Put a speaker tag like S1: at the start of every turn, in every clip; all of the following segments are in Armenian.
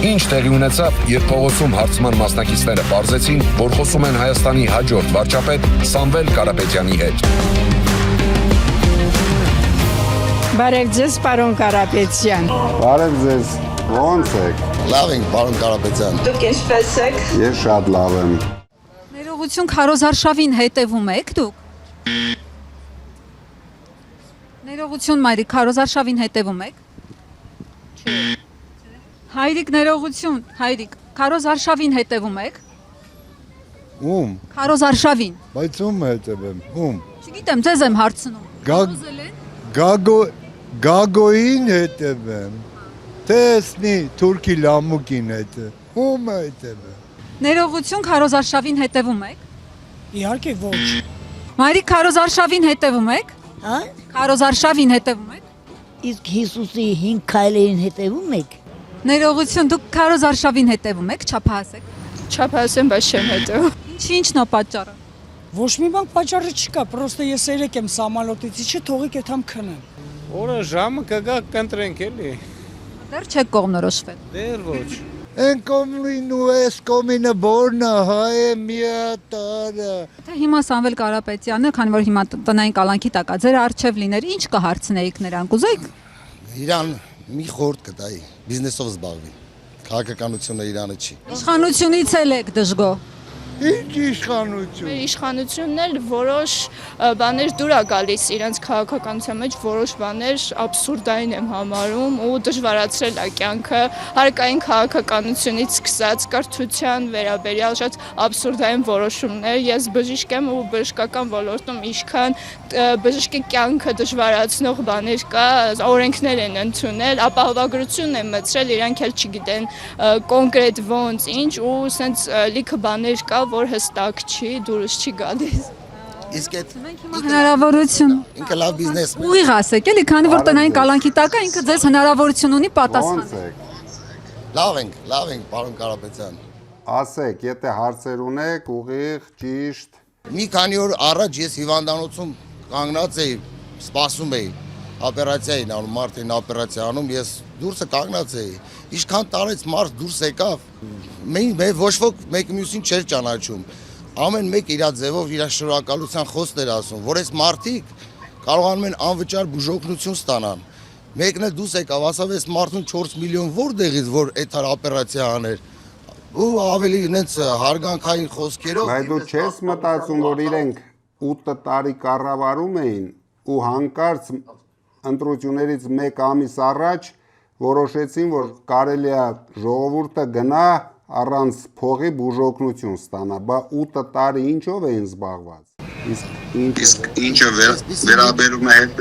S1: Ինչ տեղի ունեցավ, երբ փողոցում հարցման մասնակիցները պարզեցին, որ խոսում են Հայաստանի հաջորդ վարչապետ Սամվել Կարապետյանի հետ։
S2: Բարև ձեզ, պարոն Կարապետյան։
S3: Բարև ձեզ, ո՞նց եք։
S4: Լավ ենք, պարոն Կարապետյան։
S2: Դուք ինչպե՞ս եք։
S3: Ես շատ լավ եմ։
S5: Ներողություն, Քարոզարշավին հետևում եք դուք։ Ներողություն, Մայրիկ, Քարոզարշավին հետևում եք։ Հայրիկ, ներողություն, Հայրիկ, Քարոզարշավին հետևում եք։
S6: Ում,
S5: Քարոզարշավին։
S6: բայց ում հետևեմ, ում։
S5: Չգիտեմ, ձեզ եմ հարցնում։ Քարոզել են։
S6: Գագոին հետևեմ, տեսնի թուրքի լամուկին ում հետևեմ։
S5: Ներողություն, Քարոզարշավին հետևում եք։
S7: Իհարկե ոչ։
S5: Մայրիկ, Քարոզարշավին հետևում եք։
S8: Հա?
S5: Քարոզարշավին հետևում եք։
S8: Իսկ Հիսուսի 5 քայլերին հետևում եք։
S5: Ներողություն, դուք Քարոզարշավին հետևում եք, չափահաս եք։
S9: Չափահաս եմ, բայց չեմ հետևում։
S5: Ինչն է պատճառը։
S7: Ոչ մի բան պատճառը չկա, պրոստը ես երեք եմ սամալոտից, իջի թողիկ այդամ քնեմ։
S10: Օրը ժամը կգա կընտրենք էլի։
S5: Դեռ չեք կողմնորոշվել։
S10: Դեռ ոչ։
S6: Են կոմին ու ես կոմինը բորնը հայ է միատարը։
S5: Թե հիմա Սամվել Կարապետյանը, քանի որ հիմա տնային կալանքի տակ է, ձեր արչև լիներ, ինչ կհարցնեիք նրան, կուզեիք։
S4: Իրան մի խորտ կտայի, բիզնեսով զբաղվի։ Քաղաքականությունը Իրանը չի։
S5: Իշխանությունից էլ եք դժգո։
S6: Ինչ իշխանություն։
S9: Մեր իշխանությունն էլ որոշ բաներ դուր է գալիս իրենց քաղաքականության մեջ, որոշ բաներ աբսուրդային եմ համարում ու դժվարացրել է կյանքը, հարկային քաղաքականությունից սկսած կրթության վերաբերյալ շատ աբսուրդային որոշումներ։ Ես բժիշկ եմ ու բժշկական ոլորտում ինչքան բժշկի կյանքը դժվարացնող բաներ կա, օրենքներ են ընդունել, ապահովագրություն են մտցրել, իրանք էլ չգիտեն կոնկրետ ոնց ինչ ու սենց լիքը բաներ կա, որ հստակ չի, դուրս չի գալիս։
S4: Իսկ այդ
S5: Հնարավորություն։
S4: ինքը լավ բիզնես։
S5: Ուղիղ ասեք, էլի, քանի որ տնային կալանքի տակ է, ինքը ձեզ հնարավորություն ունի
S3: Ո՞նց
S5: պատասխանել։
S3: եք։
S4: Լավ ենք, պարոն Կարապետյան։
S3: Ասեք, եթե հարցեր ունեք, ուղիղ, ճիշտ։
S4: Մի քանի օր առաջ ես հիվանդանոցում կանգնած էի, սպասում էի, օպերացիա էին անում, մարդին օպերացիա անում, ես դուրսը կանգնած էի։ Ինչքան տարեց մարդ դուրս եկավ, մենք ոչ ոք մեկ մյուսին չէր ճանաչում։ Ամեն մեկ իր ձևով իր շնորհակալության խոսքեր ասում, որ այս մարդիկ կարողանում են անվճար բուժօգնություն ստանան։ Մեկն էլ դուրս եկավ, ասավ այս մարդուն 4 միլիոն որտեղից որ այդ օպերացիա աներ։ Ու ավելի նենց հարգանքային խոսքերով։
S3: Բայց դու չես մտածում, որ իրենք 8 տարի կառավարում էին ու հանկարծ ընտրություններից 1 ամիս առաջ որոշեցին, որ կարելի է ժողովուրդը գնա առանց փողի բուժօգնություն ստանա, բա 8 տարի ինչով էին զբաղված։
S11: Իսկ ինչը վերաբերում է հետ։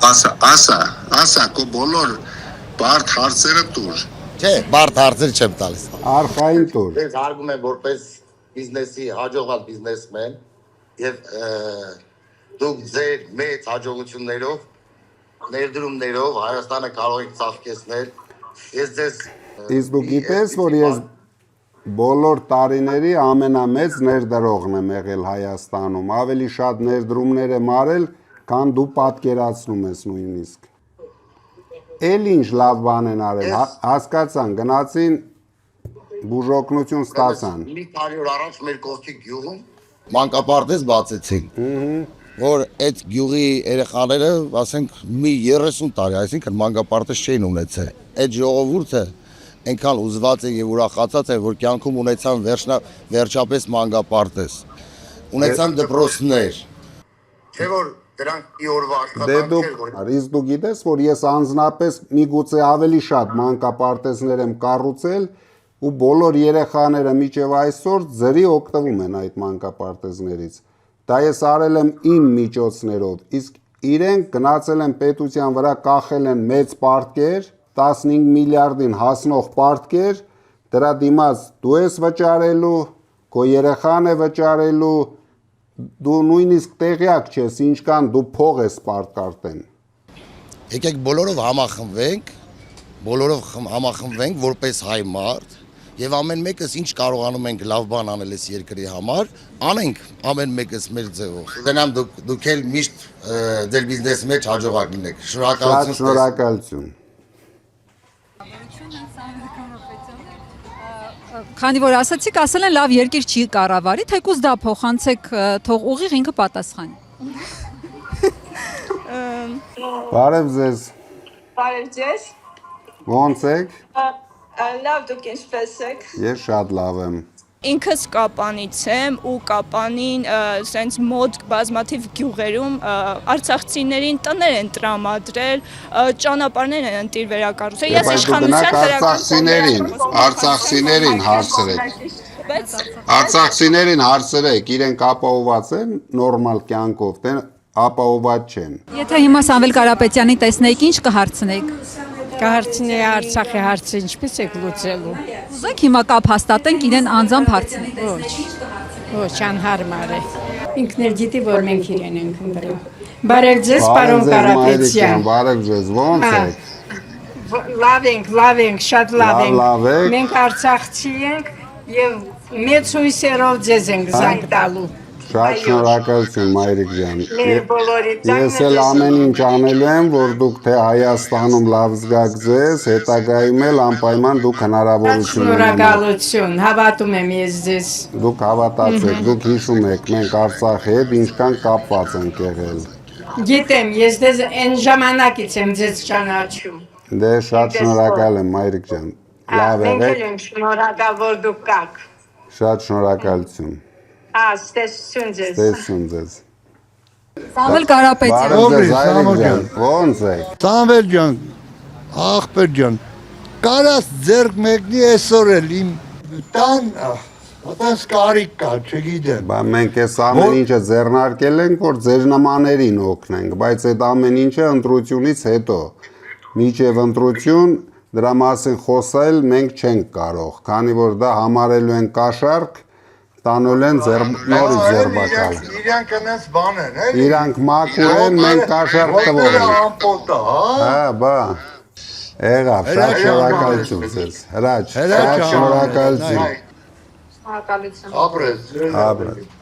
S11: Ասա, քո բոլոր բարդ հարցերը տուր։
S4: Չէ, բարդ հարցեր չեմ տալիս։
S3: Արխային տուր։
S4: Ես հարգում եմ որպես բիզնեսի հաջողված բիզնեսմեն եւ դուք ձեր մեծ հաջողություններով ներդրումներով Հայաստանը կարող եք ծաղկեցնել։ Ես ձեզ
S3: Իսկ դու գիտես, որ ես բոլոր տարիների ամենամեծ ներդրողն եմ եղել Հայաստանում, ավելի շատ ներդրումներ եմ արել, քան դու պատկերացնում ես նույնիսկ։ Էլ ինչ լավ բան են արել, հասկացան, գնացին բուժօգնություն ստացան։
S4: մի տարի օր առաջ մեր կողքի գյուղում մանկապարտեզ բացեցին։ Որ այդ գյուղի երեխաները, ասենք, մի 30 տարի, այսինքն մանկապարտեզ չէին ունեցել։ Այդ ժողովուրդը այնքան ուզված է եւ ուրախացած է, որ կյանքում ունեցան վերջապես մանկապարտեզ։ Ունեցան դպրոցներ։ Չէ որ դրանք ի օրվա աշխատանք էր։
S3: Իսկ դու գիտես, որ ես անձնապես միգուցե ավելի շատ մանկապարտեզներ եմ կառուցել ու բոլոր երեխաները մինչև այսօր ձրի օգտվում են այդ մանկապարտեզներից։ Դա ես արել եմ իմ միջոցներով, իսկ իրենք գնացել են պետության վրա կախել են մեծ պարտքեր, 15 միլիարդին հասնող պարտքեր, դրա դիմաց դու ես վճարելու, քո երեխան է վճարելու, դու նույնիսկ տեղյակ չես, ինչքան դու փող ես պարտքարտեն։
S4: Եկեք բոլորով համախմբվենք որպես հայ մարդ եւ ամեն մեկս ինչ կարողանում ենք լավ բան անել այս երկրի համար, անենք ամեն մեկս մեր ձևով։ Դենամ դուք էլ միշտ ձեր բիզնեսի մեջ հաջողակ լինեք։ Շնորհակալություն։
S3: Շնորհակալություն։
S5: Քանի որ ասացիք, ասել են լավ երկիր չի կառավարի, թեկուզ դա փոխանցեք, թող ուղիղ ինքը պատասխանի։
S3: Բարև ձեզ։
S2: Բարև ձեզ։
S3: Ոնց եք։
S2: Լավ, դուք ինչպես եք։
S3: Ես շատ լավ եմ։
S9: Ինքս Կապանից եմ ու Կապանին սենց մոտ բազմաթիվ գյուղերում արցախցիներին տներ են տրամադրել, ճանապարհներ են ընտիր վերակառուցել։ Ես իշխանության
S3: Արցախցիներին հարցրեք։ Արցախցիներին հարցրեք, իրենք ապահոված են նորմալ կյանքով, թե ապահոված չեն։
S5: Եթե հիմա Սամվել Կարապետյանի տեսնեիք, ինչ կհարցնեիք։
S2: Կհարցնեի Արցախի հարցը ինչպես եք լուծելու։
S5: Ուզեք հիմա կապ հաստատենք իրեն անձամբ հարցնենք։
S2: Ոչ, անհարմար է։ Ինքն էլ գիտի, որ մենք իրեն ենք ընտրում։ Բարև ձեզ, պարոն Կարապետյան։
S3: Բարև ձեզ, ոնց եք։
S2: Լավ ենք, շատ լավ
S3: Լավ
S2: ենք։
S3: եք։
S2: Մենք Արցախցի ենք եւ մեծ հույսերով ձեզ ենք զանգ տալու։
S3: Շատ շնորհակալություն մայրիկ ջան։
S2: Մեր բոլորի
S3: Ես էլ ամեն ինչ անելու եմ, որ դուք թե Հայաստանում լավ զգաք ձեզ, հետագայում էլ անպայման դուք հնարավորություն ունենաք։
S2: Շնորհակալություն, հավատում եմ ես ձեզ։
S3: Դուք հավատացեք, դուք հիշում եք, մենք Արցախի հետ ինչքան կապված ենք եղել։
S2: Գիտեմ, ես դες այն ժամանակից եմ ձեզ ճանաչում։
S3: Դե շատ շնորհակալ եմ մայրիկ ջան։ Լավ
S2: Մենք
S3: եղեք։
S2: էլ ենք շնորհակալ, որ դուք կաք։
S3: Շատ շնորհակալություն։
S2: Ստեսություն ձեզ։
S3: Տեսություն ձեզ։
S5: Սամվել Կարապետյան։
S3: Բարև ձեզ, այրիկ ջան։ Ոնց եք։
S6: Սամվել ջան, աղբեր ջան, կարաս ձերք մեկնի այսօր էլ իմ տան, ոտես կարիք կա, չգիտեմ։
S3: Բա մենք այս ամեն ինչը ձեռնարկել ենք, որ ձեր նմաներին օգնենք, բայց այդ ամեն ինչը ընտրությունից հետո։ Մինչև ընտրություն դրա մասին խոսել մենք չենք կարող, քանի որ դա համարելու են կաշառք, տանոլ են նորից ձերբակալ։
S6: Իրանք անես բան են, էլի։
S3: Իրանք մաքուր են, մենք կաշառք տվող ենք։
S6: Ամպոտա, հա։
S3: Հա, բա։ Եղավ, շատ շնորհակալություն ձեզ։ Հրաչ, շատ շնորհակալություն։
S2: Շնորհակալություն։
S6: Ապրես։
S3: Ապրես։